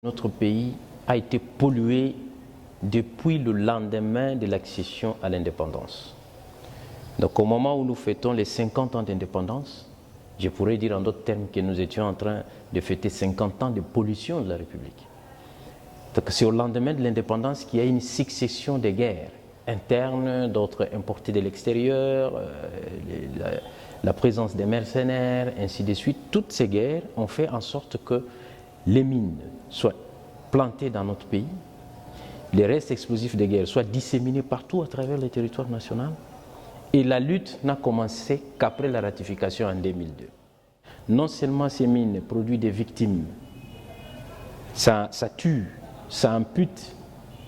Notre pays a été pollué depuis le lendemain de l'accession à l'indépendance. Donc au moment où nous fêtons les 50 ans d'indépendance, je pourrais dire en d'autres termes que nous étions en train de fêter 50 ans de pollution de la République. Donc c'est au lendemain de l'indépendance qu'il y a une succession de guerres internes, d'autres importées de l'extérieur, la présence des mercenaires, ainsi de suite. Toutes ces guerres ont fait en sorte que les mines soient plantées dans notre pays, les restes explosifs de guerre soient disséminés partout à travers le territoire national, et la lutte n'a commencé qu'après la ratification en 2002. Non seulement ces mines produisent des victimes, ça tue, ça ampute.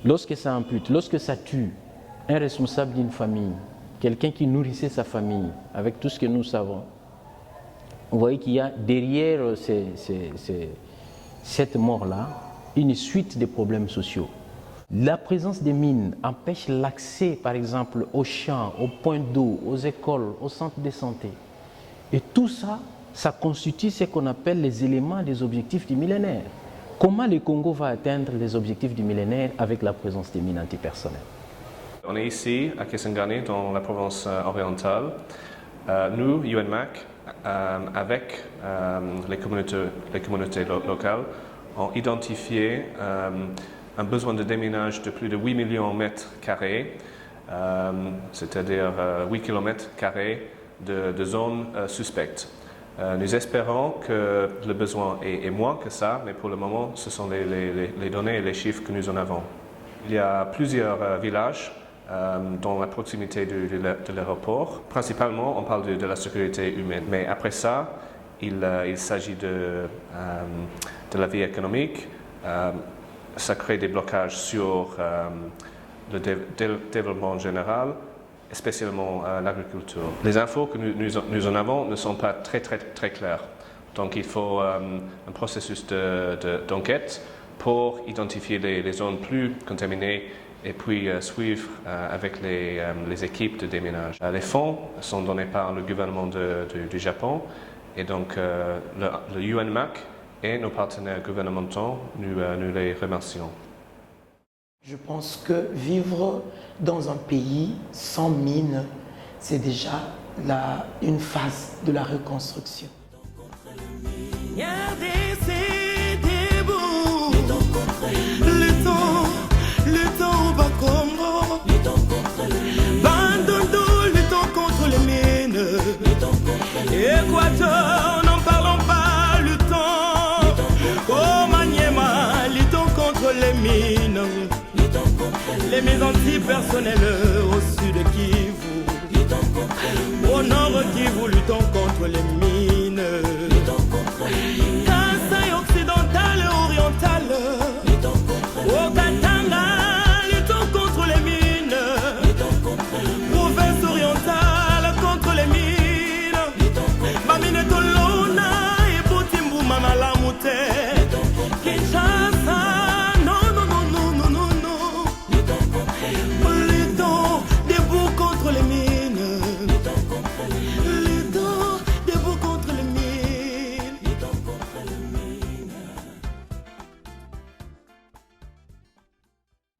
Lorsque ça tue un responsable d'une famille, quelqu'un qui nourrissait sa famille, avec tout ce que nous savons, vous voyez qu'il y a derrière cette mort-là une suite de problèmes sociaux. La présence des mines empêche l'accès, par exemple, aux champs, aux points d'eau, aux écoles, aux centres de santé. Et tout ça, ça constitue ce qu'on appelle les éléments des objectifs du millénaire. Comment le Congo va atteindre les objectifs du millénaire avec la présence des mines antipersonnelles? On est ici, à Kisangani, dans la province orientale. Nous, UNMAC, avec les communautés locales, ont identifié un besoin de déminage de plus de 8 millions de mètres carrés, c'est-à-dire 8 km carrés de zones suspectes. Nous espérons que le besoin est moins que ça, mais pour le moment, ce sont les données et les chiffres que nous en avons. Il y a plusieurs villages dans la proximité de l'aéroport. Principalement, on parle de la sécurité humaine. Mais après ça, il s'agit de la vie économique. Ça crée des blocages sur le développement général, spécialement l'agriculture. Les infos que nous en avons ne sont pas très claires. Donc il faut un processus d'enquête pour identifier les zones plus contaminées et puis suivre avec les équipes de déminage. Les fonds sont donnés par le gouvernement du Japon et donc le UNMAC et nos partenaires gouvernementaux, nous les remercions. Je pense que vivre dans un pays sans mines, c'est déjà une phase de la reconstruction. Le temps va comme Bandondo, luttons contre les mines. Équateur, n'en parlons pas, luttons. Oh Maniema, luttons contre les mines. Les mines antipersonnelles au sud de Kivu. Au nord Kivu, luttons contre les mines.